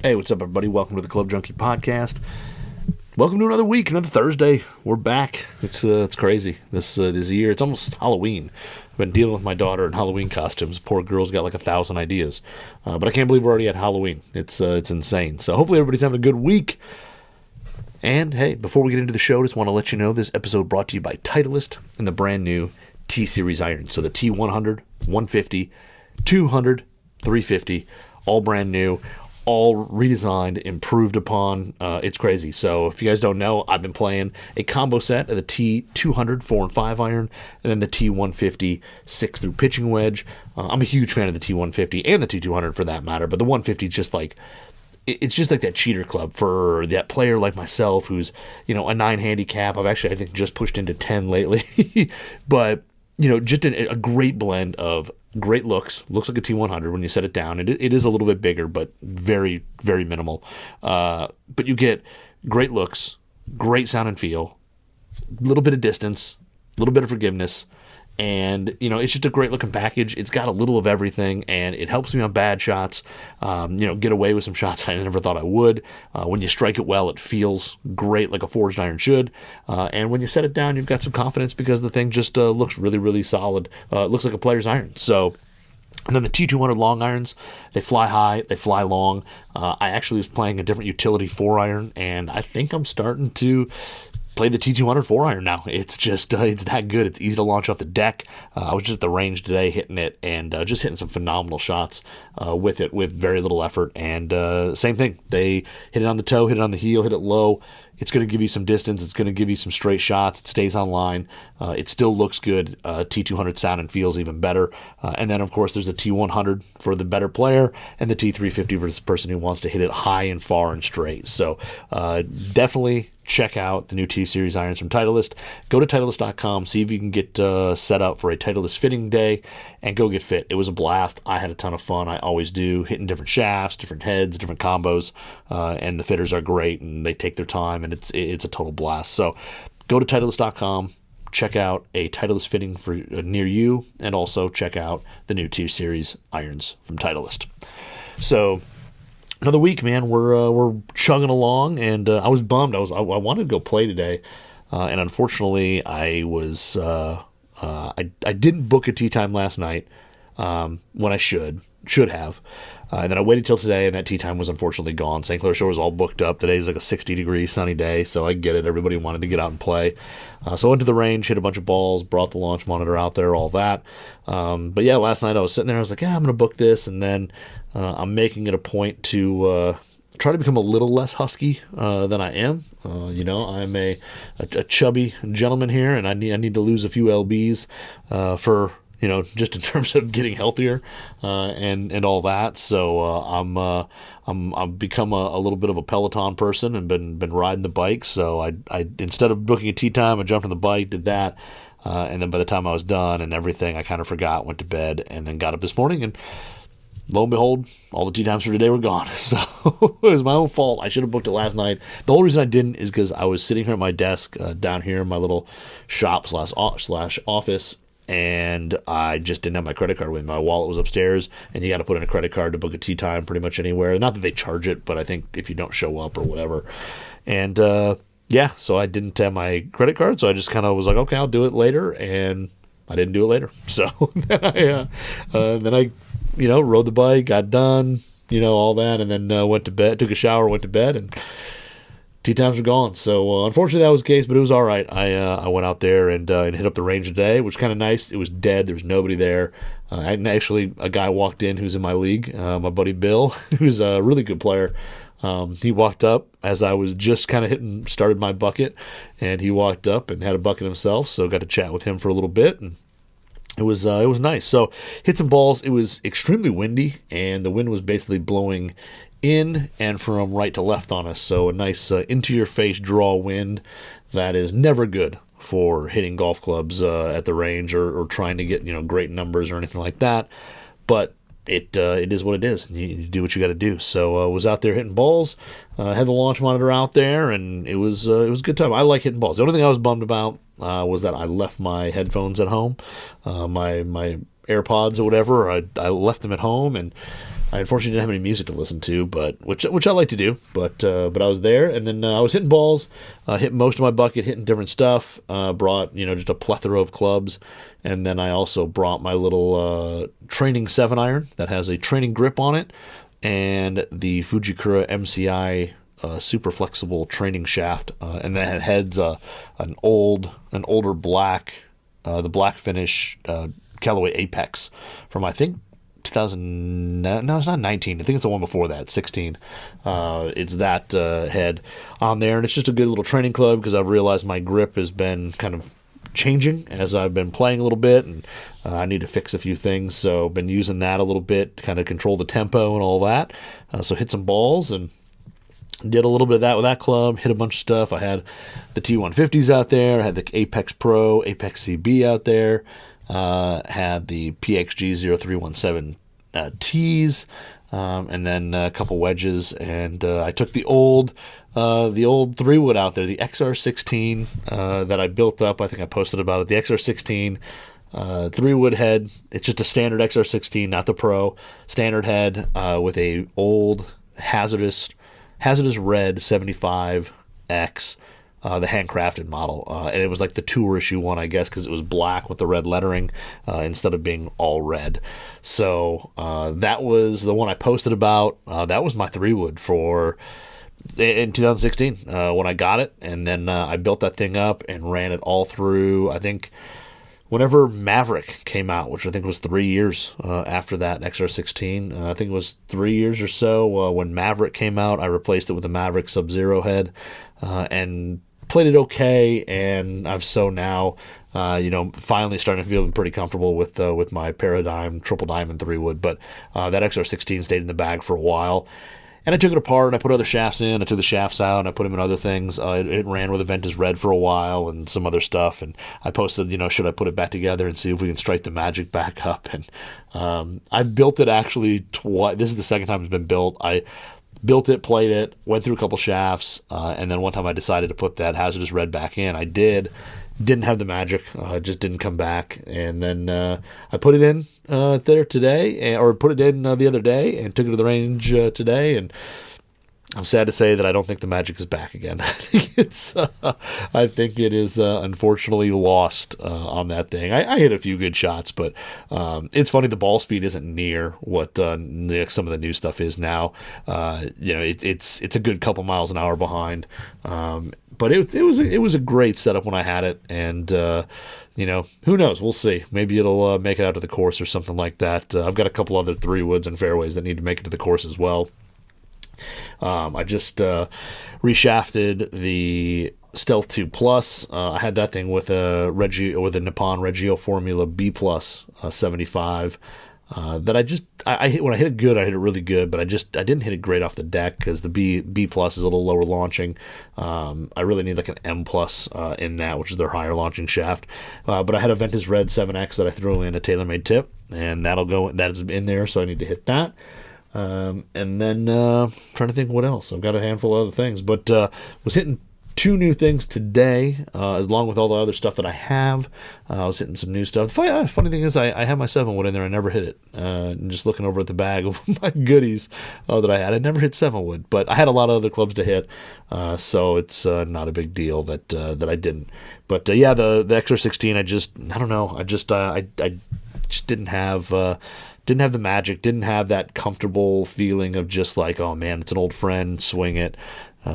Hey, what's up, everybody? Welcome to the Club Junkie podcast. Welcome to another week, another Thursday. We're back. It's crazy this year. It's almost Halloween. I've been dealing with my daughter in Halloween costumes. Poor girl's got like 1,000 ideas, but I can't believe we're already at Halloween. It's insane. So hopefully everybody's having a good week. And hey, before we get into the show, just want to let you know this episode brought to you by Titleist and the brand new T-Series irons. So the T100, 150, 200, 350, all brand new. All redesigned, improved upon. It's crazy. So if you guys don't know, I've been playing a combo set of the T200 4 and 5 iron, and then the T150 6 through pitching wedge. I'm a huge fan of the T150 and the T200 for that matter, but the 150 is just like, it's just like that cheater club for that player like myself who's, a 9 handicap. I think just pushed into 10 lately, but just a great blend of great looks like a T100 when you set it down. It is a little bit bigger, but very, very minimal. But you get great looks, great sound and feel, a little bit of distance, a little bit of forgiveness, and it's just a great looking package. It's got a little of everything, and it helps me on bad shots. Get away with some shots I never thought I would. When you strike it well, it feels great, like a forged iron should. And when you set it down, you've got some confidence because the thing just looks really, really solid. It looks like a player's iron. So. And then the T200 long irons, they fly high, they fly long. I actually was playing a different utility 4 iron, and I think I'm starting to play the T200 4 iron now. It's just, it's that good. It's easy to launch off the deck. I was just at the range today hitting it and just hitting some phenomenal shots with it with very little effort. And same thing. They hit it on the toe, hit it on the heel, hit it low. It's going to give you some distance. It's going to give you some straight shots. It stays on line. It still looks good. T200 sound and feels even better. And then, of course, there's the T100 for the better player and the T350 for the person who wants to hit it high and far and straight. So definitely check out the new T-Series irons from Titleist. Go to Titleist.com, see if you can get set up for a Titleist fitting day, and go get fit. It was a blast. I had a ton of fun. I always do, hitting different shafts, different heads, different combos, and the fitters are great, and they take their time, and it's a total blast. So go to Titleist.com, check out a Titleist fitting for near you, and also check out the new T-Series irons from Titleist. So another week, man. We're chugging along, and I was bummed. I wanted to go play today, and unfortunately, I was I didn't book a tee time last night when I should have, and then I waited till today, and that tee time was unfortunately gone. St. Clair Shore was all booked up. Today's like a 60-degree sunny day, so I get it. Everybody wanted to get out and play, so I went to the range, hit a bunch of balls, brought the launch monitor out there, all that. But yeah, last night I was sitting there. I was like, yeah, I'm gonna book this, and then I'm making it a point to try to become a little less husky than I am. I'm a chubby gentleman here, and I need to lose a few lbs for just in terms of getting healthier and all that. So I've become a little bit of a Peloton person and been riding the bike. So I instead of booking a tee time, I jumped on the bike, did that. And then by the time I was done and everything, I kind of forgot, went to bed, and then got up this morning, and lo and behold, all the tee times for today were gone. So it was my own fault. I should have booked it last night. The whole reason I didn't is because I was sitting here at my desk down here in my little shop slash office, and I just didn't have my credit card with me. My wallet was upstairs, and you got to put in a credit card to book a tee time pretty much anywhere. Not that they charge it, but I think if you don't show up or whatever. And so I didn't have my credit card, so I just kind of was like, okay, I'll do it later, and I didn't do it later. So then I rode the bike, got done, all that, and then went to bed, took a shower, went to bed, and tee times were gone. So unfortunately that was the case, but it was all right. I went out there and hit up the range today, which was kind of nice. It was dead. There was nobody there. And actually a guy walked in who's in my league, my buddy Bill, who's a really good player. He walked up as I was just kind of started my bucket, and he walked up and had a bucket himself, so got to chat with him for a little bit, and it was nice. So hit some balls. It was extremely windy, and the wind was basically blowing in and from right to left on us. So a nice into-your-face draw wind that is never good for hitting golf clubs at the range or trying to get great numbers or anything like that. But it is what it is. You do what you got to do. So I was out there hitting balls, had the launch monitor out there, and it was a good time. I like hitting balls. The only thing I was bummed about was that I left my headphones at home, my AirPods or whatever. I left them at home, and I unfortunately didn't have any music to listen to, but which I like to do. But I was there, and then I was hitting balls, hit most of my bucket, hitting different stuff. Brought just a plethora of clubs, and then I also brought my little training 7-iron that has a training grip on it, and the Fujikura MCI super flexible training shaft, and that heads an older black, the black finish Callaway Apex from I think 2000. No, it's not 19. I think it's the one before that, 16. It's that head on there, and it's just a good little training club because I've realized my grip has been kind of changing as I've been playing a little bit, and I need to fix a few things, so I've been using that a little bit to kind of control the tempo and all that. So hit some balls and did a little bit of that with that club, hit a bunch of stuff. I had the T150s out there, I had the Apex Pro, Apex CB out there, had the PXG 0317 Ts, and then a couple wedges, and I took the old 3-wood out there, the XR16 that I built up. I think I posted about it. The XR16 3-wood head. It's just a standard XR16, not the Pro. Standard head with a old hazardous red 75X, the handcrafted model, and it was like the tour issue one, I guess, because it was black with the red lettering instead of being all red. So that was the one I posted about. That was my 3-wood in 2016 when I got it, and then I built that thing up and ran it all through, I think, whenever Maverick came out, which I think was 3 years after that XR16. I think it was 3 years or so when Maverick came out. I replaced it with a Maverick Sub-Zero head and played it okay, and I've now finally starting to feel pretty comfortable with my Paradigm Triple Diamond 3-wood. But that XR16 stayed in the bag for a while. And I took it apart, and I put other shafts in. I took the shafts out, and I put them in other things. It ran with a Ventus Red for a while and some other stuff. And I posted, should I put it back together and see if we can strike the magic back up? And I built it actually twice. This is the second time it's been built. I built it, played it, went through a couple shafts, and then one time I decided to put that hazardous red back in. I did. Didn't have the magic, just didn't come back, and then I put it in there today, or put it in the other day, and took it to the range today, and I'm sad to say that I don't think the magic is back again. I think it is unfortunately lost on that thing. I hit a few good shots, but it's funny, the ball speed isn't near what some of the new stuff is now. It's a good couple miles an hour behind. But it was a great setup when I had it, and who knows? We'll see. Maybe it'll make it out to the course or something like that. I've got a couple other 3-woods and fairways that need to make it to the course as well. I just reshafted the Stealth 2 Plus. I had that thing with a Nippon Reggio Formula B Plus 75. That I hit when I hit it good. I hit it really good, but I didn't hit it great off the deck because the B plus is a little lower launching. I really need like an M plus in that, which is their higher launching shaft. But I had a Ventus Red 7X that I threw in a TaylorMade tip, and that's in there, so I need to hit that. And then trying to think what else. I've got a handful of other things, but was hitting 2 new things today, along with all the other stuff that I have. I was hitting some new stuff. The funny thing is, I had my 7-wood in there. I never hit it. And just looking over at the bag of my goodies that I had, I never hit 7-wood. But I had a lot of other clubs to hit, so it's not a big deal that I didn't. But the XR16, I don't know. I just didn't have the magic. Didn't have that comfortable feeling of just like, oh man, it's an old friend, swing it.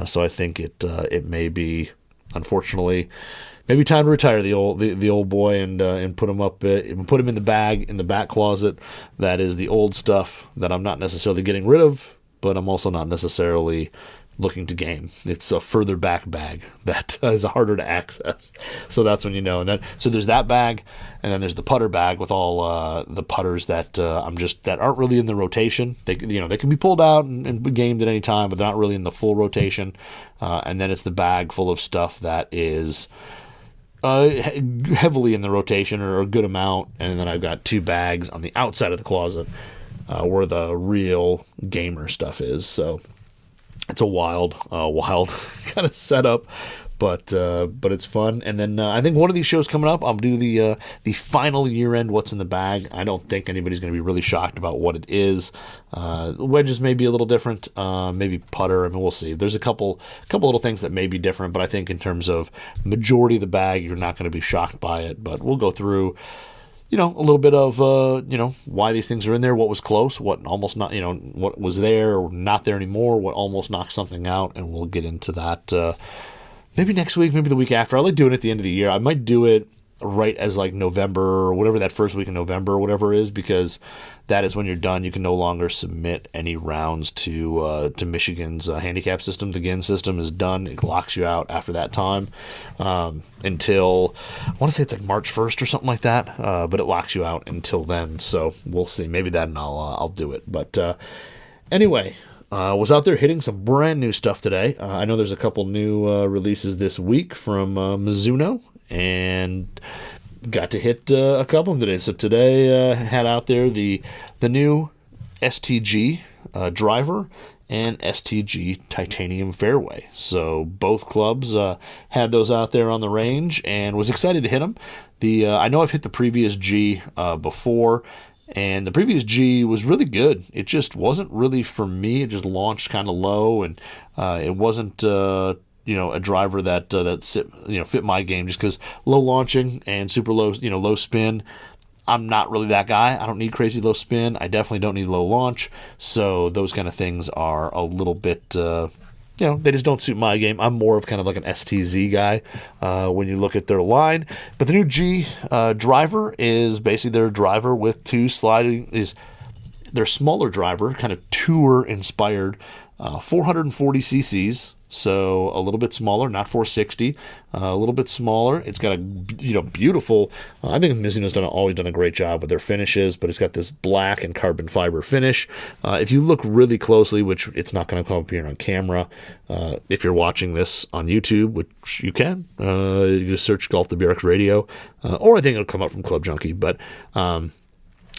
So I think it may be, unfortunately, maybe time to retire the old boy and put him put him in the bag in the back closet. That is the old stuff that I'm not necessarily getting rid of, but I'm also not necessarily looking to game. It's a further back bag that is harder to access. So that's when you know. And then so there's that bag, and then there's the putter bag with all the putters that that aren't really in the rotation. They can be pulled out and be gamed at any time, but they're not really in the full rotation. And then it's the bag full of stuff that is heavily in the rotation or a good amount. And then I've got 2 bags on the outside of the closet where the real gamer stuff is. So it's a wild kind of setup, but it's fun. And then I think one of these shows coming up, I'll do the final year-end what's in the bag. I don't think anybody's going to be really shocked about what it is. Wedges may be a little different, maybe putter. I mean, we'll see. There's a couple little things that may be different, but I think in terms of majority of the bag, you're not going to be shocked by it. But we'll go through, a little bit of, why these things are in there, what was close, what almost not, what was there or not there anymore, what almost knocked something out, and we'll get into that maybe next week, maybe the week after. I like doing it at the end of the year. I might do it right as like November or whatever, that first week in November or whatever it is, because that is when you're done. You can no longer submit any rounds to Michigan's handicap system. The GIN system is done. It locks you out after that time until, I want to say it's like March 1st or something like that, but it locks you out until then. So we'll see. Maybe then I'll do it. But anyway, was out there hitting some brand new stuff today. I know there's a couple new releases this week from Mizuno, and got to hit a couple of them today. So today had out there the new STG driver and STG titanium fairway. So both clubs had those out there on the range, and was excited to hit them. I know I've hit the previous G before, and the previous G was really good. It just wasn't really for me. It just launched kind of low, and it wasn't a driver that fit my game, just because low launching and super low low spin. I'm not really that guy. I don't need crazy low spin. I definitely don't need low launch. So those kind of things are a little bit they just don't suit my game. I'm more of kind of like an STZ guy when you look at their line. But the new G driver is basically their driver with two sliding, is their smaller driver, kind of tour inspired, 440 cc's. So a little bit smaller, not 460, a little bit smaller. It's got a beautiful. I think Mizuno's always done a great job with their finishes, but it's got this black and carbon fiber finish. If you look really closely, which it's not going to come up here on camera, if you're watching this on YouTube, which you can, you just search Golf the BRX Radio, or I think it'll come up from Club Junkie, but.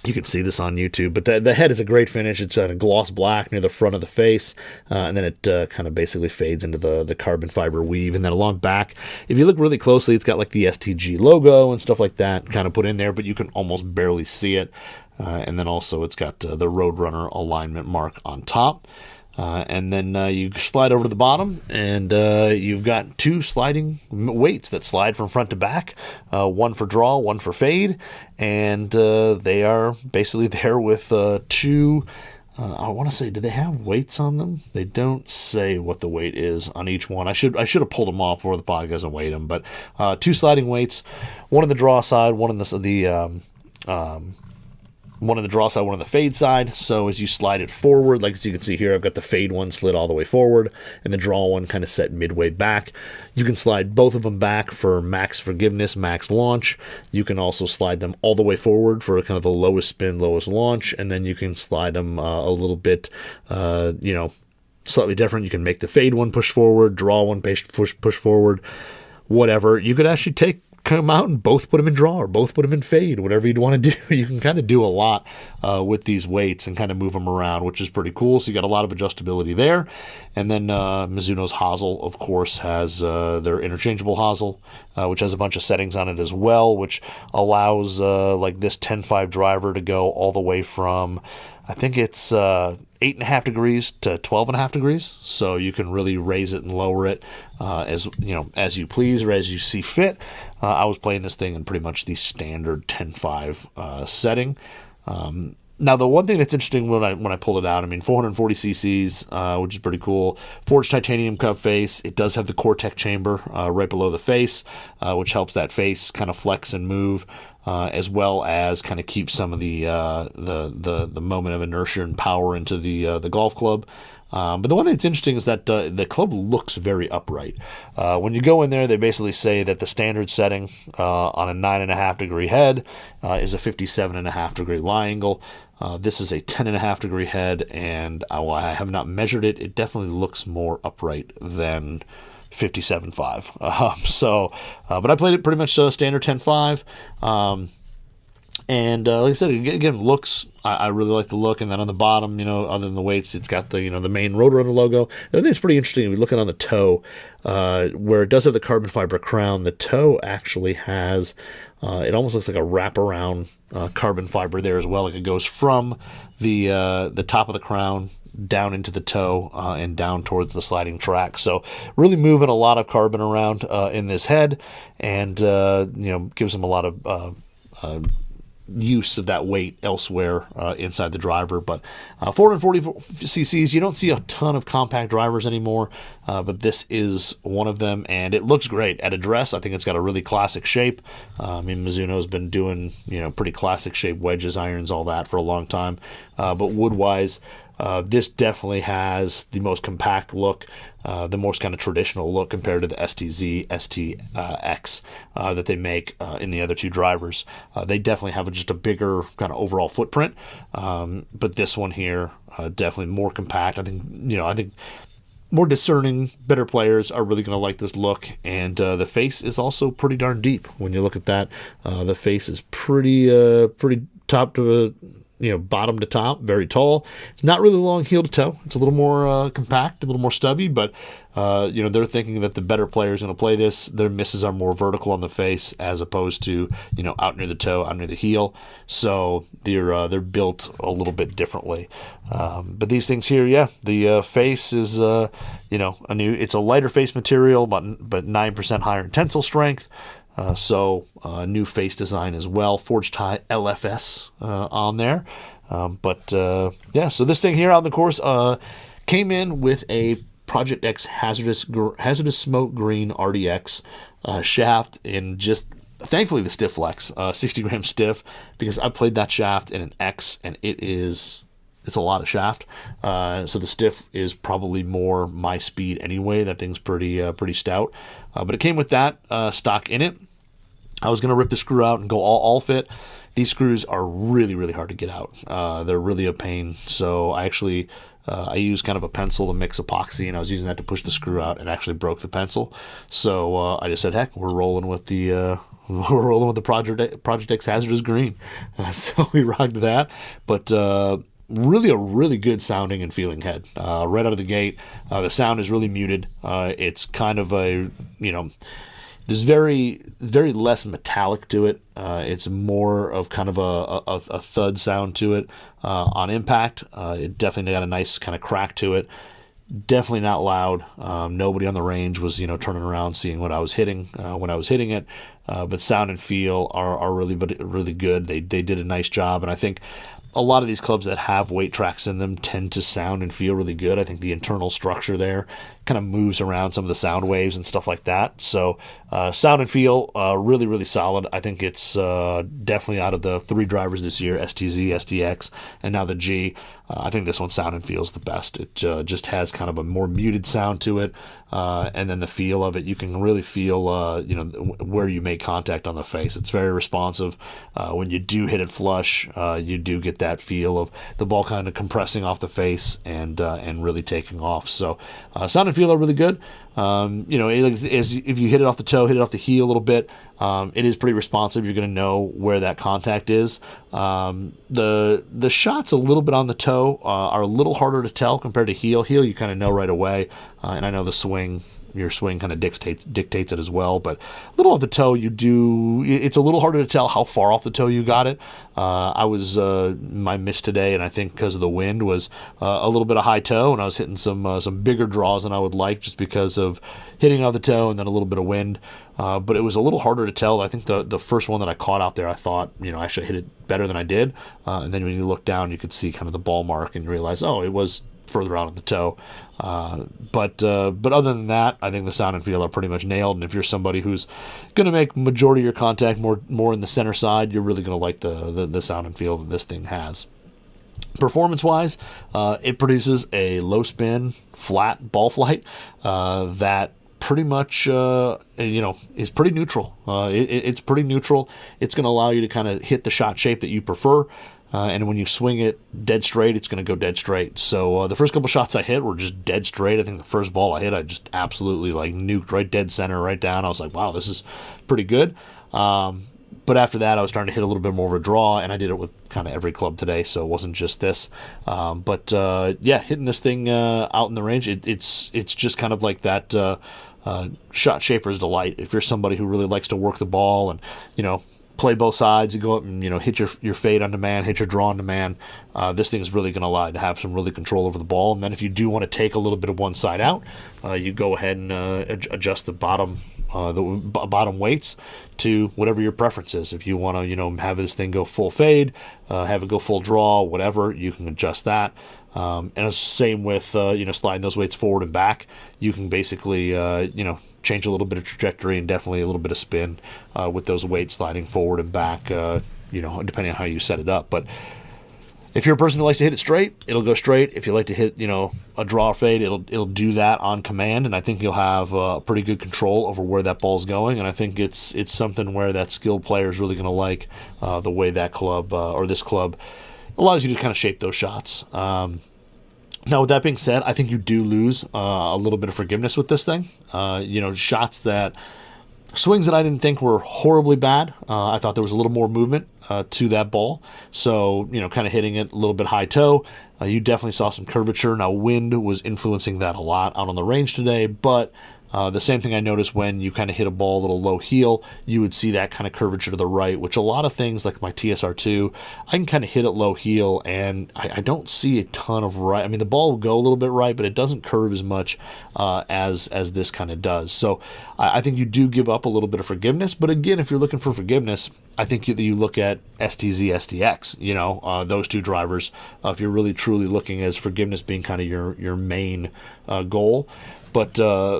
You can see this on YouTube, but the head is a great finish. It's a gloss black near the front of the face, and then it kind of basically fades into the carbon fiber weave. And then along back, if you look really closely, it's got like the STG logo and stuff like that kind of put in there, but you can almost barely see it. And then also it's got the Roadrunner alignment mark on top. And then you slide over to the bottom, and you've got two sliding weights that slide from front to back, one for draw, one for fade, and they are basically there with two, I want to say, do they have weights on them? They don't say what the weight is on each one. I should have pulled them off before the podcast and weighed them, but two sliding weights, one on the draw side, one on one on the draw side, one on the fade side. So as you slide it forward, like as you can see here, I've got the fade one slid all the way forward and the draw one kind of set midway back. You can slide both of them back for max forgiveness, max launch. You can also slide them all the way forward for kind of the lowest spin, lowest launch, and then you can slide them a little bit, slightly different. You can make the fade one push forward, draw one push forward, whatever. You could actually come out and both put them in draw or both put them in fade, whatever you'd want to do. You can kind of do a lot with these weights and kind of move them around, which is pretty cool. So you got a lot of adjustability there. And then Mizuno's hosel, of course, has their interchangeable hosel, which has a bunch of settings on it as well, which allows like this 10.5 driver to go all the way from, I think it's 8.5 degrees to 12.5 degrees. So you can really raise it and lower it as you please or as you see fit. I was playing this thing in pretty much the standard 10.5 setting. Now, the one thing that's interesting when I pulled it out, 440 cc's, which is pretty cool. Forged titanium cup face. It does have the Cortec chamber right below the face, which helps that face kind of flex and move, as well as kind of keep some of the moment of inertia and power into the golf club. But the one thing that's interesting is that the club looks very upright. When you go in there, they basically say that the standard setting on a 9.5 degree head is a 57.5 degree lie angle. This is a 10.5 degree head, and I have not measured it. It definitely looks more upright than 57.5. But I played it pretty much standard 10.5. And like I said, again, looks, I really like the look. And then on the bottom, other than the weights, it's got the the main Roadrunner logo. And I think it's pretty interesting. If you look on the toe, where it does have the carbon fiber crown, the toe actually has, it almost looks like a wraparound carbon fiber there as well. Like it goes from the top of the crown down into the toe and down towards the sliding track. So really moving a lot of carbon around in this head, and gives them a lot of use of that weight elsewhere inside the driver. But 440 cc's, you don't see a ton of compact drivers anymore, but this is one of them, and it looks great at address. I think it's got a really classic shape. Mizuno's been doing pretty classic shape wedges, irons, all that for a long time, but wood wise, this definitely has the most compact look, the most kind of traditional look compared to the STZ, STX that they make in the other two drivers. They definitely have just a bigger kind of overall footprint, but this one here definitely more compact. I think more discerning, better players are really going to like this look, and the face is also pretty darn deep. When you look at that, the face is pretty top to bottom to top, very tall. It's not really long heel to toe. It's a little more compact, a little more stubby, but they're thinking that the better player is going to play this. Their misses are more vertical on the face as opposed to out near the toe, out near the heel. So they're built a little bit differently. But these things here, the face is it's a lighter face material, but 9% higher in tensile strength. So new face design as well, forged high LFS on there. So this thing here out in the course came in with a Project X hazardous smoke green RDX shaft in just thankfully the stiff flex, 60 gram stiff, because I played that shaft in an X and it's a lot of shaft. So the stiff is probably more my speed anyway. That thing's pretty stout. But it came with that stock in it. I was going to rip the screw out and go all fit. These screws are really, really hard to get out. They're really a pain. So I actually, I used kind of a pencil to mix epoxy, and I was using that to push the screw out, and actually broke the pencil. So I just said, heck, we're rolling with the Project X Hazardous Green. So we rocked that. But really a really good sounding and feeling head right out of the gate. The sound is really muted. It's kind of a there's very very less metallic to it. It's more of kind of a thud sound to it on impact. It definitely got a nice kind of crack to it. Definitely not loud. Nobody on the range was turning around seeing what I was hitting when I was hitting it. But sound and feel are really good. They did a nice job, and I think a lot of these clubs that have weight tracks in them tend to sound and feel really good. I think the internal structure there kind of moves around some of the sound waves and stuff like that. So sound and feel really, really solid. I think it's definitely out of the three drivers this year, STZ, STX, and now the G, I think this one sound and feels the best. It just has kind of a more muted sound to it. And then the feel of it, you can really feel, where you make contact on the face. It's very responsive. When you do hit it flush, you do get that feel of the ball kind of compressing off the face and really taking off. So sound and feel are really good. If you hit it off the toe, hit it off the heel a little bit, it is pretty responsive. You're going to know where that contact is. The shots a little bit on the toe are a little harder to tell compared to heel. Heel, you kind of know right away, and I know your swing kind of dictates it as well. But a little off the toe, it's a little harder to tell how far off the toe you got it. My miss today, and I think because of the wind, was a little bit of high toe, and I was hitting some bigger draws than I would like just because of hitting off the toe and then a little bit of wind. But it was a little harder to tell. I think the first one that I caught out there, I thought, I should hit it better than I did. And then when you look down, you could see kind of the ball mark and realize, it was further out on the toe. But other than that, I think the sound and feel are pretty much nailed. And if you're somebody who's going to make majority of your contact more in the center side, you're really going to like the sound and feel that this thing has. Performance-wise, it produces a low spin, flat ball flight that pretty much is pretty neutral. It's pretty neutral. It's going to allow you to kind of hit the shot shape that you prefer. And when you swing it dead straight, it's going to go dead straight. So the first couple shots I hit were just dead straight. I think the first ball I hit, I just absolutely nuked right dead center, right down. I was like, wow, this is pretty good. But after that, I was starting to hit a little bit more of a draw, and I did it with kind of every club today, so it wasn't just this. Yeah, hitting this thing out in the range, it's just kind of like that shot shaper's delight. If you're somebody who really likes to work the ball and, play both sides, you go up and, hit your fade on demand, hit your draw on demand, this thing is really going to allow you to have some really control over the ball. And then if you do want to take a little bit of one side out, you go ahead and adjust the bottom weights to whatever your preference is. If you want to, have this thing go full fade, have it go full draw, whatever, you can adjust that. And it's the same with, sliding those weights forward and back. You can basically, change a little bit of trajectory and definitely a little bit of spin with those weights sliding forward and back, depending on how you set it up. But if you're a person who likes to hit it straight, it'll go straight. If you like to hit, a draw or fade, it'll do that on command. And I think you'll have pretty good control over where that ball's going. And I think it's something where that skilled player is really going to like the way that club or this club allows you to kind of shape those shots. Now, with that being said, I think you do lose a little bit of forgiveness with this thing. Swings that I didn't think were horribly bad. I thought there was a little more movement to that ball. So, kind of hitting it a little bit high toe. You definitely saw some curvature. Now, wind was influencing that a lot out on the range today, but the same thing I noticed when you kind of hit a ball a little low heel, you would see that kind of curvature to the right, which a lot of things like my TSR2, I can kind of hit it low heel, and I don't see a ton of right. I mean, the ball will go a little bit right, but it doesn't curve as much as this kind of does. So I think you do give up a little bit of forgiveness. But again, if you're looking for forgiveness, I think you look at STZ, STX, those two drivers, if you're really truly looking as forgiveness being kind of your main goal. But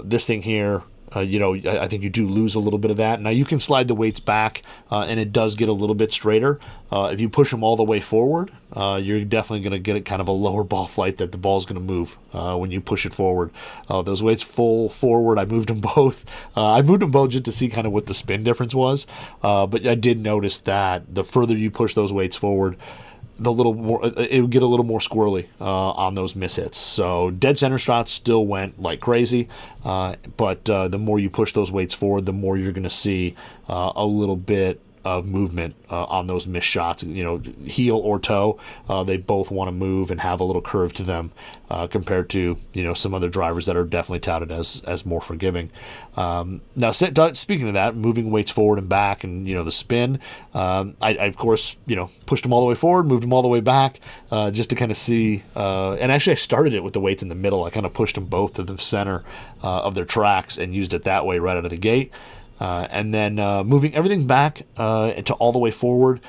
this thing here, I think you do lose a little bit of that. Now, you can slide the weights back, and it does get a little bit straighter. If you push them all the way forward, you're definitely going to get it kind of a lower ball flight that the ball's going to move when you push it forward. Those weights full forward, I moved them both. I moved them both just to see kind of what the spin difference was. But I did notice that the further you push those weights forward, the little more it would get a little more squirrely on those mishits. So dead center shots still went like crazy, but the more you push those weights forward, the more you're going to see a little bit of movement on those missed shots. Heel or toe, they both want to move and have a little curve to them compared to some other drivers that are definitely touted as more forgiving. Now, speaking of that, moving weights forward and back, and the spin, I of course pushed them all the way forward, moved them all the way back, just to kind of see. And actually, I started it with the weights in the middle. I kind of pushed them both to the center of their tracks and used it that way right out of the gate. And then moving everything back to all the way forward,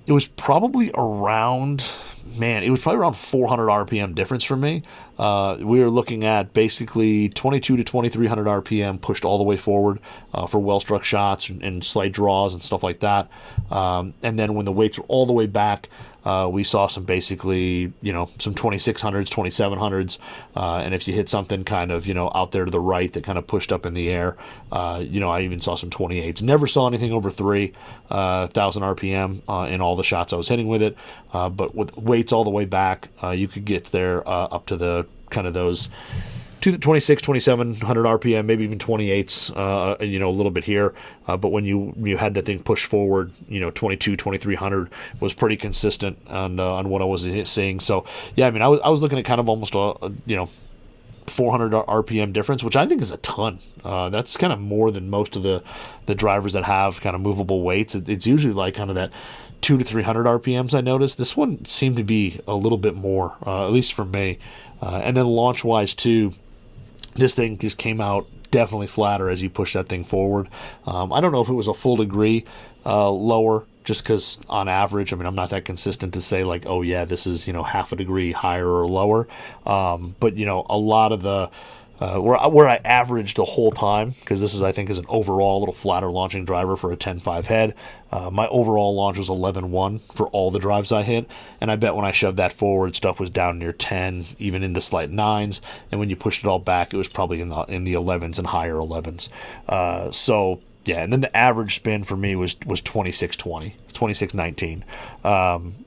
it was probably around 400 RPM difference for me. We were looking at basically 22 to 2300 RPM pushed all the way forward for well-struck shots and slight draws and stuff like that. And then when the weights were all the way back, we saw some basically, some 2600s, 2700s. And if you hit something kind of, out there to the right that kind of pushed up in the air, I even saw some 28s. Never saw anything over 3,000 RPM in all the shots I was hitting with it. But with weights all the way back, you could get there up to the kind of those 26, 2700 RPM, maybe even 28s, a little bit here. But when you had that thing pushed forward, 22, 2300 was pretty consistent on what I was seeing. So, yeah, I mean, I was looking at kind of almost a 400 RPM difference, which I think is a ton. That's kind of more than most of the drivers that have kind of movable weights. It's usually like kind of that 200 to 300 RPMs I noticed. This one seemed to be a little bit more, at least for me. And then launch-wise, too, this thing just came out definitely flatter as you push that thing forward. I don't know if it was a full degree lower, just because on average, I mean, I'm not that consistent to say like, oh yeah, this is, half a degree higher or lower. But, a lot of the, where I averaged the whole time, because this is, I think, is an overall little flatter launching driver for a 10.5 head. My overall launch was 11.1 for all the drives I hit, and I bet when I shoved that forward, stuff was down near 10, even into slight 9s, and when you pushed it all back, it was probably in the 11s and higher 11s. So Yeah, and then the average spin for me was 2620, 2619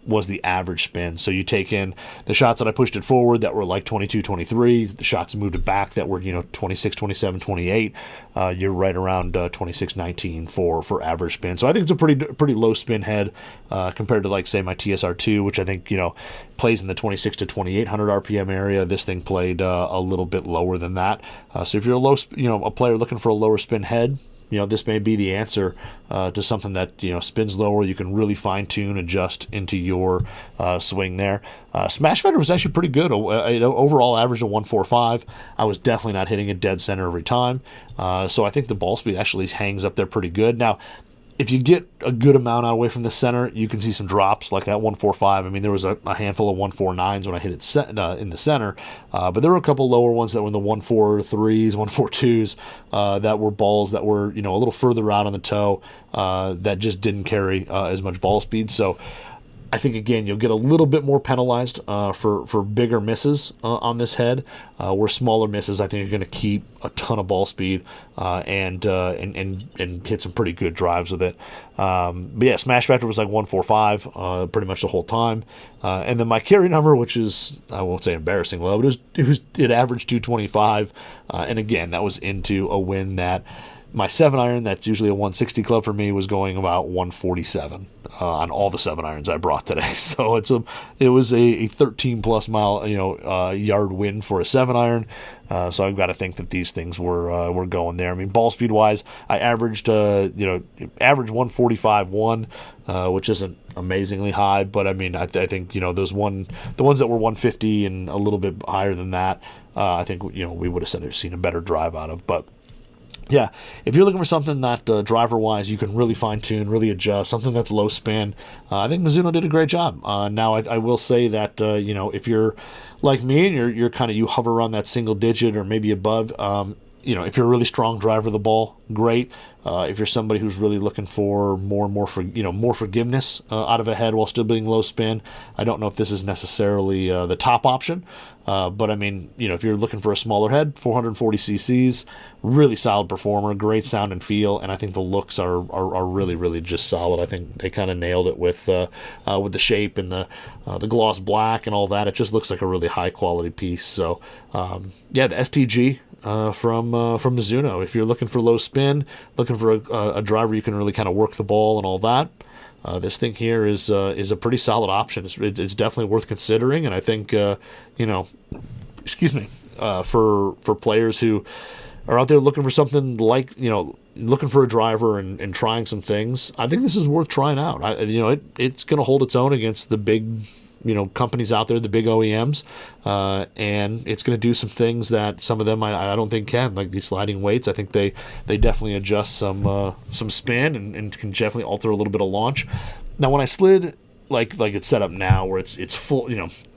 was the average spin. So you take in the shots that I pushed it forward that were like 22, 23, the shots moved it back that were, 26, 27, 28. You're right around 2619 for average spin. So I think it's a pretty low spin head compared to, like, say, my TSR2, which I think, plays in the 26 to 2800 RPM area. This thing played a little bit lower than that. So if you're a player looking for a lower spin head, this may be the answer to something that, spins lower. You can really fine-tune, adjust into your swing there. Smash factor was actually pretty good. Overall average of 145. I was definitely not hitting it dead center every time. So I think the ball speed actually hangs up there pretty good. Now, if you get a good amount out away from the center, you can see some drops like that 145. I mean, there was a handful of 149s when I hit it in the center, but there were a couple lower ones that were in the 143s, 142s that were balls that were, a little further out on the toe that just didn't carry as much ball speed. So I think, again, you'll get a little bit more penalized for bigger misses on this head, where smaller misses I think are going to keep a ton of ball speed and hit some pretty good drives with it. But yeah, smash factor was like 145 pretty much the whole time, and then my carry number, which is, I won't say embarrassing low, but it averaged 225, and again, that was into a win that my 7-iron, that's usually a 160 club for me, was going about 147 on all the 7-irons I brought today. So it was a 13-plus mile yard win for a 7-iron. So I've got to think that these things were going there. I mean, ball speed wise, I averaged average 145.1, which isn't amazingly high, but I mean, I think the ones that were 150 and a little bit higher than that, I think we would have seen a better drive out of, but. Yeah, if you're looking for something that driver-wise you can really fine-tune, really adjust, something that's low spin, I think Mizuno did a great job. Now, I will say that, if you're like me and you hover around that single digit or maybe above, if you're a really strong driver of the ball, great. If you're somebody who's really looking for more forgiveness out of a head while still being low spin, I don't know if this is necessarily the top option. But I mean, if you're looking for a smaller head, 440 cc's, really solid performer, great sound and feel, and I think the looks are really, really just solid. I think they kind of nailed it with the shape and the gloss black and all that. It just looks like a really high quality piece. So the STG. From Mizuno. If you're looking for low spin, looking for a driver you can really kind of work the ball and all that, this thing here is a pretty solid option. It's definitely worth considering, and I think for players who are out there looking for something like looking for a driver and trying some things, I think this is worth trying out. It's going to hold its own against the big companies out there, the big OEMs, and it's going to do some things that some of them I don't think can, like these sliding weights. I think they definitely adjust some spin and can definitely alter a little bit of launch. Now, when I slid like it's set up now, where it's full,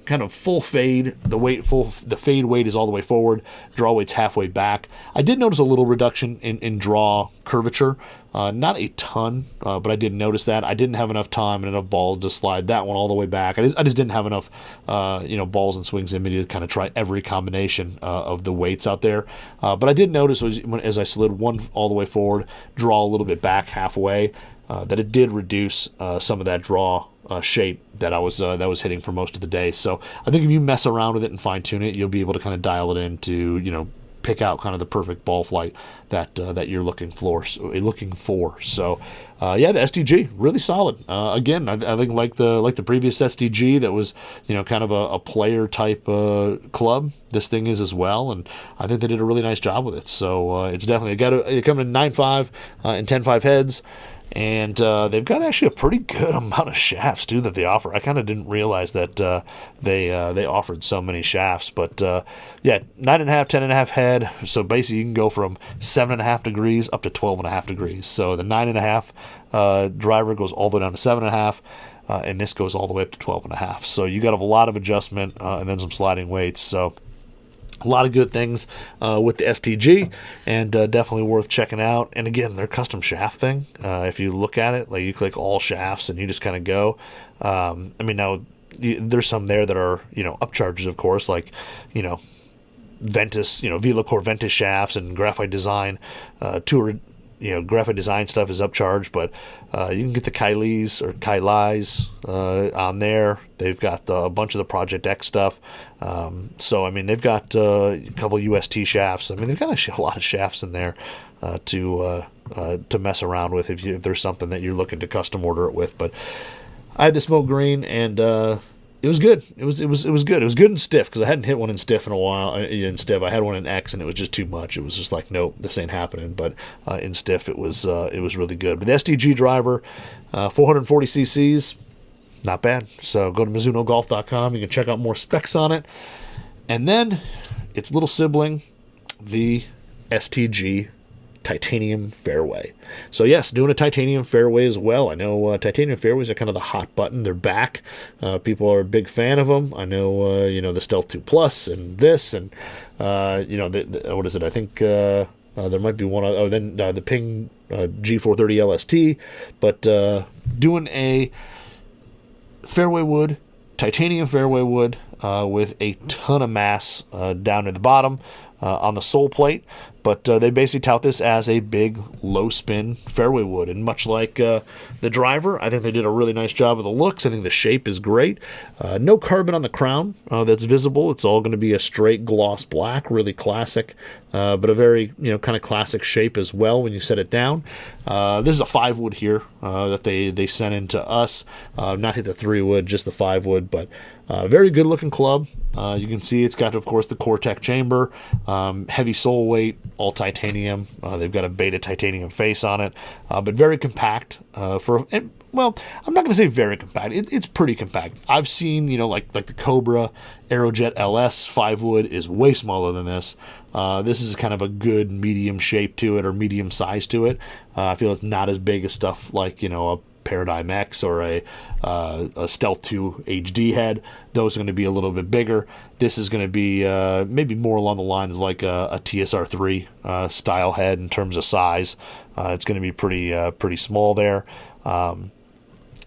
kind of full fade, the fade weight is all the way forward, draw weight's halfway back. I did notice a little reduction in draw curvature. Not a ton, but I did notice that. I didn't have enough time and enough balls to slide that one all the way back. I just didn't have enough, balls and swings in me to kind of try every combination of the weights out there. But I did notice as I slid one all the way forward, draw a little bit back halfway, that it did reduce some of that draw shape that I was hitting for most of the day. So I think if you mess around with it and fine tune it, you'll be able to kind of dial it in to pick out kind of the perfect ball flight that you're looking for. So the SDG really solid. Again, I think like the previous SDG that was kind of a player type club. This thing is as well, and I think they did a really nice job with it. So it's definitely it coming in 9.5 and 10.5 heads. And they've got actually a pretty good amount of shafts, too, that they offer. I kind of didn't realize that they offered so many shafts. But, 9.5, 10.5 head. So basically you can go from 7.5 degrees up to 12.5 degrees. So the 9.5 driver goes all the way down to 7.5. And this goes all the way up to 12.5. So you got a lot of adjustment and then some sliding weights. So a lot of good things with the STG, and definitely worth checking out. And again, their custom shaft thing, if you look at it, like you click all shafts and you just kind of go. Now there's some there that are upcharges, of course, like Ventus, Velocor Ventus shafts and Graphite Design tour graphic design stuff is upcharged, but you can get the Kylais on there. They've got a bunch of the Project X stuff. So, I mean, they've got a couple UST shafts. I mean, they've got actually a lot of shafts in there to mess around with if there's something that you're looking to custom order it with. But I had the smoke green, and it was good. It was good. It was good in stiff because I hadn't hit one in stiff in a while. In stiff, I had one in X, and it was just too much. It was just like, nope, this ain't happening. But in stiff, it was really good. But the SDG driver, 440 cc's, not bad. So go to MizunoGolf.com. You can check out more specs on it. And then its little sibling, the STG Titanium Fairway. So yes, doing a titanium fairway as well. I know titanium fairways are kind of the hot button. They're back. People are a big fan of them. I know the Stealth 2 Plus and this and what is it? I think there might be one. Then the Ping G430 LST. But doing a fairway wood, titanium fairway wood with a ton of mass down at the bottom on the sole plate. But they basically tout this as a big, low-spin fairway wood. And much like the driver, I think they did a really nice job of the looks. I think the shape is great. No carbon on the crown that's visible. It's all going to be a straight gloss black, really classic, but a very kind of classic shape as well when you set it down. This is a 5-wood here that they sent in to us. Not hit the 3-wood, just the 5-wood, but very good-looking club. You can see it's got, of course, the Core-Tech chamber, heavy sole weight, all titanium. They've got a beta titanium face on it, but very compact. I'm not going to say very compact. It's pretty compact. I've seen, like the Cobra Aerojet LS 5-wood is way smaller than this. This is kind of a good medium shape to it, or medium size to it. I feel it's not as big as stuff like, a Paradigm X or a Stealth 2 HD head. Those are going to be a little bit bigger. This is going to be maybe more along the lines of like a TSR3 style head in terms of size. It's going to be pretty small there. And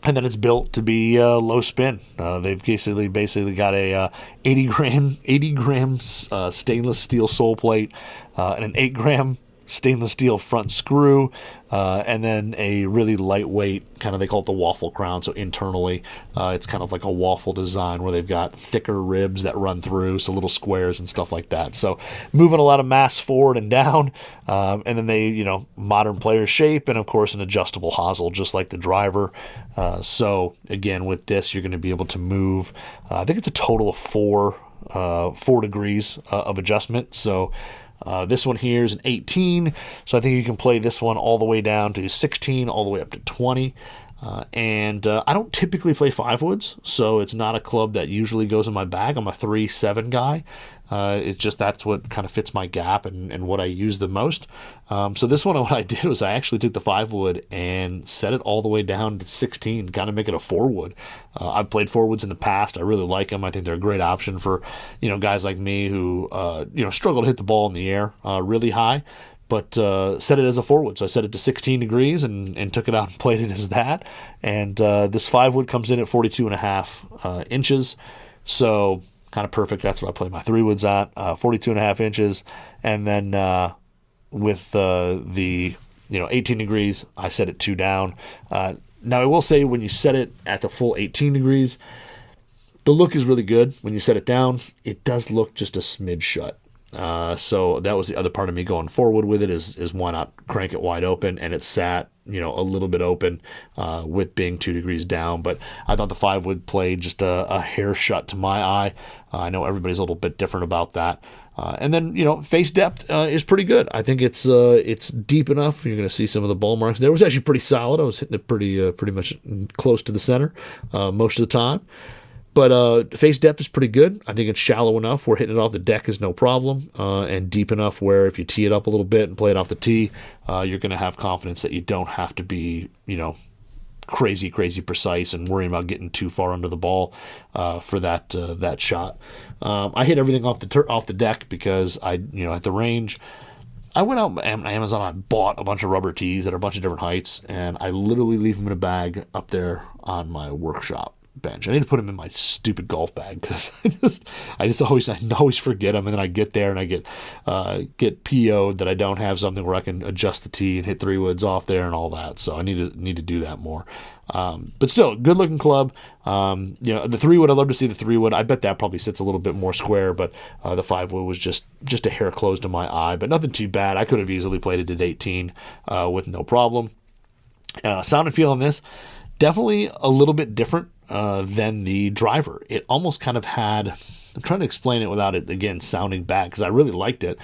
then it's built to be low spin. They've basically got a 80 grams stainless steel sole plate and an 8-gram stainless steel front screw, and then a really lightweight kind of, they call it the waffle crown. So internally, it's kind of like a waffle design where they've got thicker ribs that run through, so little squares and stuff like that. So moving a lot of mass forward and down, and then they, modern player shape, and of course an adjustable hosel, just like the driver. So again, with this, you're going to be able to move, I think it's a total of 4 degrees of adjustment. So this one here is an 18, so I think you can play this one all the way down to 16, all the way up to 20. And I don't typically play 5-woods, so it's not a club that usually goes in my bag. I'm a 3-7 guy. It's just that's what kind of fits my gap and what I use the most. So this one, what I did was I actually took the 5-wood and set it all the way down to 16, kind of make it a 4-wood. I've played 4-woods in the past. I really like them. I think they're a great option for, guys like me who, struggle to hit the ball in the air really high. But set it as a 4-wood. So I set it to 16 degrees and took it out and played it as that. And this 5-wood comes in at 42.5 inches. So kind of perfect. That's what I play my 3-woods at, 42.5 inches. And then with the 18 degrees, I set it 2 down. Now, I will say when you set it at the full 18 degrees, the look is really good. When you set it down, it does look just a smidge shut. So that was the other part of me going forward with it is why not crank it wide open, and it sat, a little bit open, with being 2 degrees down. But I thought the 5-wood played just a hair shut to my eye. I know everybody's a little bit different about that. And then, face depth is pretty good. I think it's deep enough. You're going to see some of the ball marks there. It was actually pretty solid. I was hitting it pretty much close to the center most of the time. But face depth is pretty good. I think it's shallow enough where hitting it off the deck is no problem, and deep enough where if you tee it up a little bit and play it off the tee, you're going to have confidence that you don't have to be, crazy precise and worrying about getting too far under the ball for that shot. I hit everything off the deck because at the range, I went out on Amazon. I bought a bunch of rubber tees at a bunch of different heights, and I literally leave them in a bag up there on my workshop. bench. I need to put them in my stupid golf bag because I always forget them, and then I get there and I get PO'd that I don't have something where I can adjust the tee and hit 3-woods off there and all that. So I need to do that more. But still, good looking club. The 3-wood, I'd love to see the 3-wood. I bet that probably sits a little bit more square, but the 5-wood was just a hair close to my eye, but nothing too bad. I could have easily played it at 18 with no problem. Sound and feel on this, definitely a little bit different than the driver. It almost kind of had, I'm trying to explain it without it, again, sounding bad, because I really liked it.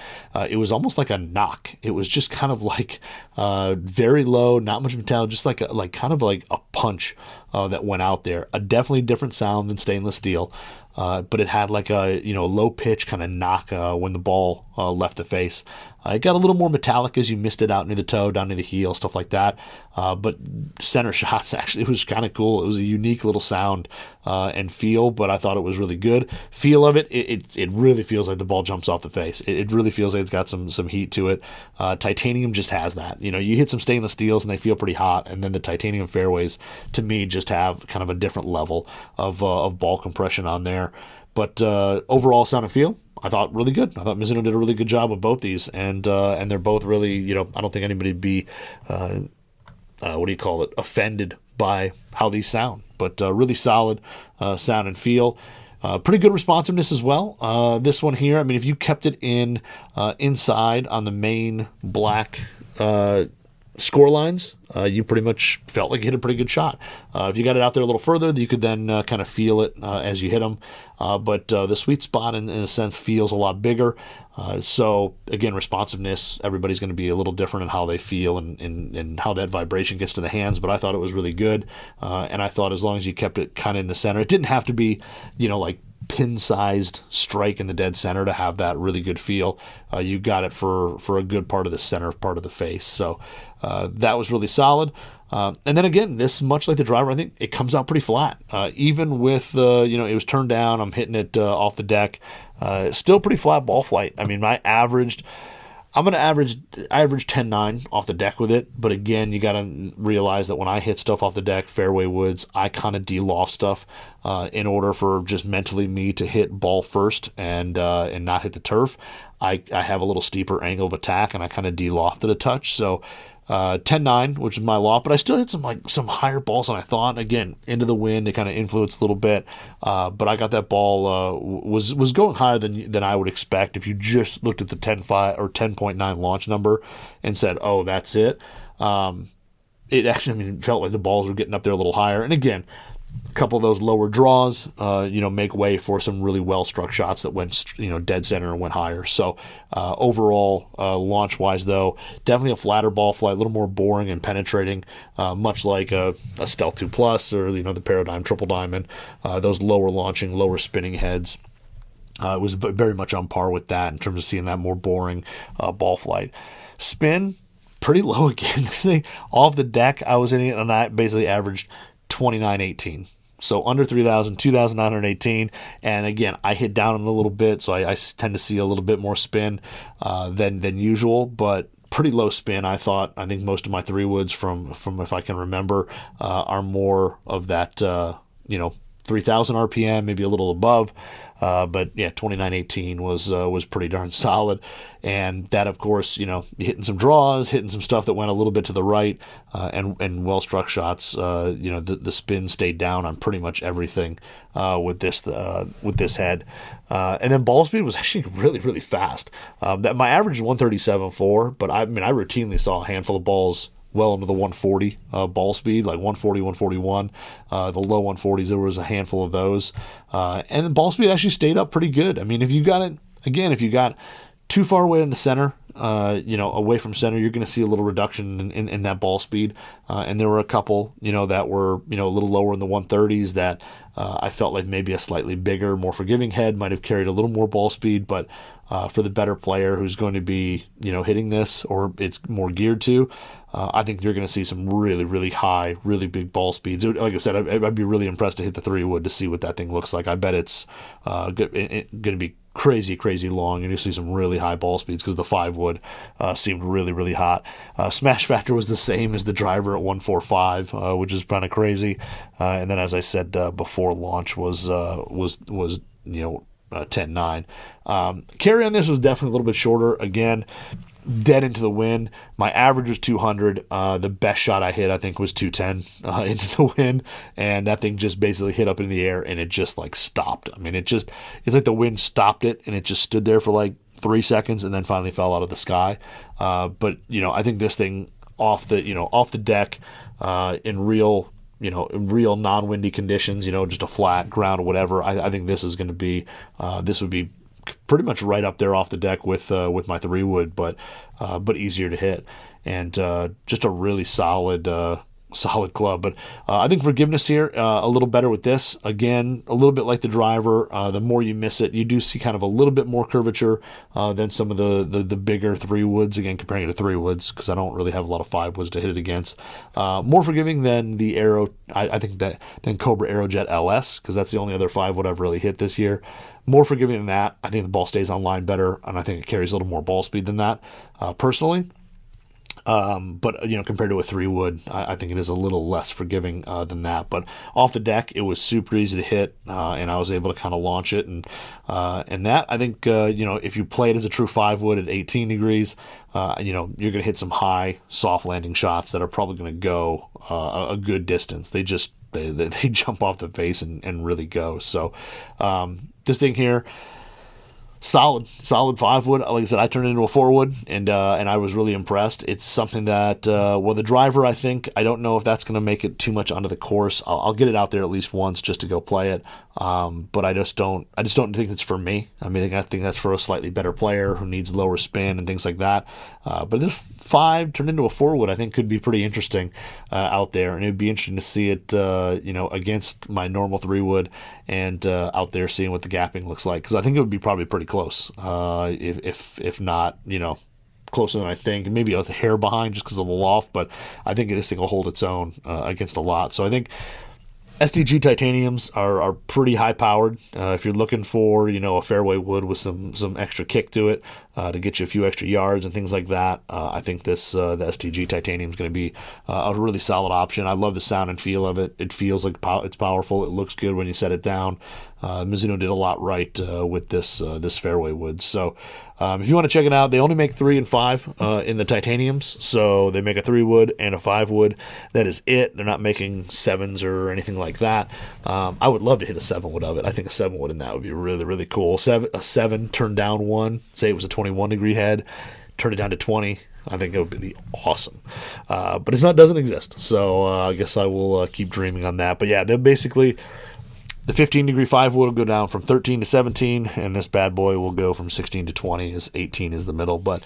It was almost like a knock. It was just kind of like very low, not much metallic, just like kind of like a punch that went out there. A definitely different sound than stainless steel. But it had like a low pitch kind of knock when the ball left the face. It got a little more metallic as you missed it out near the toe, down near the heel, stuff like that. But center shots, actually, it was kind of cool. It was a unique little sound and feel, but I thought it was really good. Feel of it really feels like the ball jumps off the face. It really feels like it's got some heat to it. Titanium just has that. You hit some stainless steels and they feel pretty hot, and then the titanium fairways, to me, just have kind of a different level of ball compression on there. But overall sound and feel, I thought really good. I thought Mizuno did a really good job with both these, and they're both really, I don't think anybody would be, offended by how these sound. But really solid sound and feel. Pretty good responsiveness as well. This one here, I mean, if you kept it inside on the main black score lines, you pretty much felt like you hit a pretty good shot. If you got it out there a little further, you could then kind of feel it as you hit them. But the sweet spot, in a sense, feels a lot bigger. So, again, responsiveness, everybody's going to be a little different in how they feel and how that vibration gets to the hands. But I thought it was really good. And I thought as long as you kept it kind of in the center, it didn't have to be, like pin-sized strike in the dead center to have that really good feel. You got it for a good part of the center part of the face. So that was really solid. And then again, this, much like the driver, I think it comes out pretty flat. Even with, it was turned down, I'm hitting it off the deck. Still pretty flat ball flight. I mean, I averaged 10-9 off the deck with it, but again, you got to realize that when I hit stuff off the deck, fairway woods, I kind of de-loft stuff in order for just mentally me to hit ball first and not hit the turf. I have a little steeper angle of attack, and I kind of de-lofted a touch, so 10-9, which is my loft, but I still hit some higher balls than I thought. Again, into the wind, it kind of influenced a little bit, but I got that ball was going higher than I would expect if you just looked at the 10.5 or 10.9 launch number and said, "Oh, that's it." It actually, it felt like the balls were getting up there a little higher, and again, a couple of those lower draws, make way for some really well-struck shots that went, dead center and went higher. So overall, launch-wise, though, definitely a flatter ball flight, a little more boring and penetrating, much like a Stealth 2 Plus or, the Paradigm Triple Diamond, those lower launching, lower spinning heads. It was very much on par with that in terms of seeing that more boring ball flight. Spin, pretty low again. This thing, off the deck, I was in it, and I basically averaged 29.18. So under 3,000, 2,918. And again, I hit down a little bit, so I tend to see a little bit more spin than usual, but pretty low spin. I think most of my 3-woods from if I can remember, are more of that, 3,000 RPM, maybe a little above. But yeah, 29.18 was pretty darn solid. And that, of course, hitting some draws, hitting some stuff that went a little bit to the right, and well-struck shots. The spin stayed down on pretty much everything with this head. And then ball speed was actually really, really fast. That my average is 137.4, but I routinely saw a handful of balls well into the 140 ball speed, like 140, 141. The low 140s, there was a handful of those. And the ball speed actually stayed up pretty good. I mean, if you got too far away in the center, away from center, you're going to see a little reduction in that ball speed. And there were a couple, that were, a little lower in the 130s that I felt like maybe a slightly bigger, more forgiving head might have carried a little more ball speed. But for the better player who's going to be, hitting this, or it's more geared to, I think you're going to see some really, really high, really big ball speeds. Like I said, I'd be really impressed to hit the 3-wood to see what that thing looks like. I bet it's going to be crazy, crazy long, and you see some really high ball speeds because the 5 wood seemed really, really hot. Smash factor was the same as the driver at 145, which is kind of crazy. And then, as I said before, launch was 10.9. Carry on this was definitely a little bit shorter. Again, dead into the wind. My average was 200. The best shot I hit, I think, was 210 into the wind, and that thing just basically hit up in the air, and it just like stopped. I mean, it's like the wind stopped it, and it just stood there for like 3 seconds, and then finally fell out of the sky. But I think this thing off the deck in real non-windy conditions, just a flat ground or whatever. I think this is going to be this would be pretty much right up there off the deck with my 3 wood, but easier to hit, and just a really solid club. But I think forgiveness here a little better with this. Again, a little bit like the driver. The more you miss it, you do see kind of a little bit more curvature than some of the bigger 3 woods. Again, comparing it to 3 woods, because I don't really have a lot of 5 woods to hit it against. More forgiving than the Aero. I think than Cobra Aerojet LS, because that's the only other 5 wood I've really hit this year. More forgiving than that. I think the ball stays on line better, and I think it carries a little more ball speed than that, personally. But compared to a 3 wood, I think it is a little less forgiving than that. But off the deck, it was super easy to hit, and I was able to kind of launch it. And that, I think, if you play it as a true 5 wood at 18 degrees, you're going to hit some high, soft landing shots that are probably going to go a good distance. They jump off the face and really go. So this thing here, solid 5 wood. Like I said, I turned it into a 4 wood, and I was really impressed. It's something that the driver, I don't know if that's going to make it too much onto the course. I'll get it out there at least once just to go play it. But I just don't think it's for me. I mean, I think that's for a slightly better player who needs lower spin and things like that. But this 5 turned into a 4 wood, I think, could be pretty interesting out there, and it'd be interesting to see it, against my normal 3 wood, and out there seeing what the gapping looks like, because I think it would be probably pretty close, if not, closer than I think, maybe a hair behind just because of the loft. But I think this thing will hold its own against a lot. So I think STG titaniums are pretty high powered. If you're looking for a fairway wood with some extra kick to it to get you a few extra yards and things like that, I think the STG titanium is going to be a really solid option. I love the sound and feel of it. It feels like it's powerful. It looks good when you set it down. Mizuno did a lot right with this fairway wood. So if you want to check it out, they only make 3 and 5 in the titaniums. So they make a 3 wood and a 5 wood. That is it. They're not making 7s or anything like that. I would love to hit a 7 wood of it. I think a 7 wood in that would be really, really cool. A 7 turned down 1. Say it was a 21 degree head, turn it down to 20. I think it would be awesome. But doesn't exist. So I guess I will keep dreaming on that. But yeah, they're basically, the 15 degree 5 wood will go down from 13 to 17, and this bad boy will go from 16 to 20, as 18 is the middle. But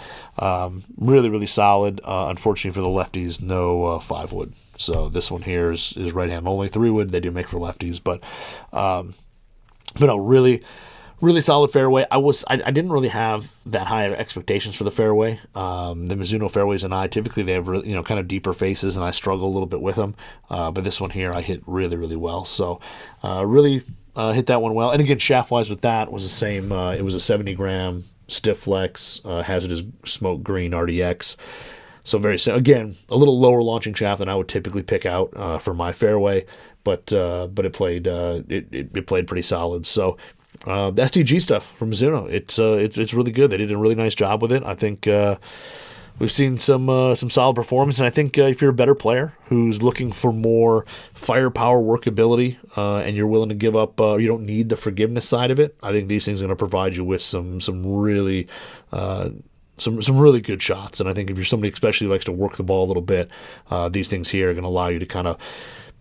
really, really solid. Unfortunately for the lefties, no 5 wood. So this one here is right hand only. 3 wood they do make for lefties, but no, really, really solid fairway. I didn't really have that high of expectations for the fairway. The Mizuno fairways and typically they have kind of deeper faces, and I struggle a little bit with them. But this one here I hit really, really well. So really hit that one well. And again, shaft wise with that was the same. It was a 70 gram stiff flex hazardous smoke green RDX. So again, a little lower launching shaft than I would typically pick out for my fairway, but it played pretty solid. So the STG stuff from Mizuno, it's really good. They did a really nice job with it. I think we've seen some solid performance, and I think if you're a better player who's looking for more firepower workability, and you're willing to give up, you don't need the forgiveness side of it, I think these things are going to provide you with some really some really good shots. And I think if you're somebody especially who likes to work the ball a little bit, these things here are going to allow you to kind of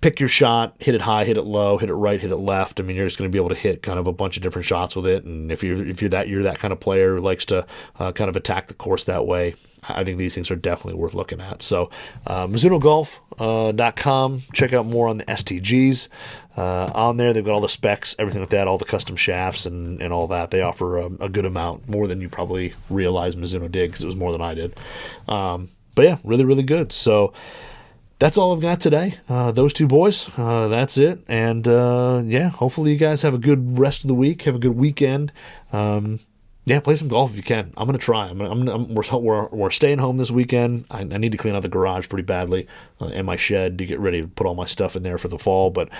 pick your shot, hit it high, hit it low, hit it right, hit it left. I mean, you're just going to be able to hit kind of a bunch of different shots with it. And if you're that kind of player who likes to kind of attack the course that way, I think these things are definitely worth looking at. So MizunoGolf.com. Check out more on the STGs. On there, they've got all the specs, everything like that, all the custom shafts and all that. They offer a good amount, more than you probably realize Mizuno did, because it was more than I did. But yeah, really, really good. So that's all I've got today. Those two boys, that's it. And yeah, hopefully you guys have a good rest of the week. Have a good weekend. Yeah, play some golf if you can. I'm gonna try. We're staying home this weekend. I need to clean out the garage pretty badly and my shed to get ready to put all my stuff in there for the fall. But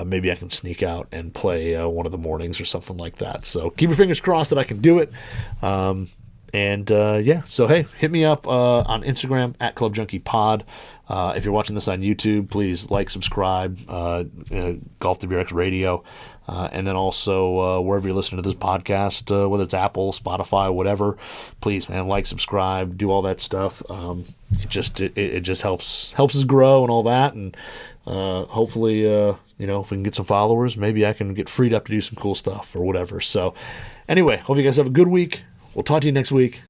maybe I can sneak out and play one of the mornings or something like that. So keep your fingers crossed that I can do it. Yeah, so hey, hit me up on Instagram at Club Junkie Pod. If you're watching this on YouTube, please like, subscribe, Golf to BRX Radio. And then also wherever you're listening to this podcast, whether it's Apple, Spotify, whatever, please, man, like, subscribe, do all that stuff. It just helps us grow and all that. And hopefully, if we can get some followers, maybe I can get freed up to do some cool stuff or whatever. So anyway, hope you guys have a good week. We'll talk to you next week.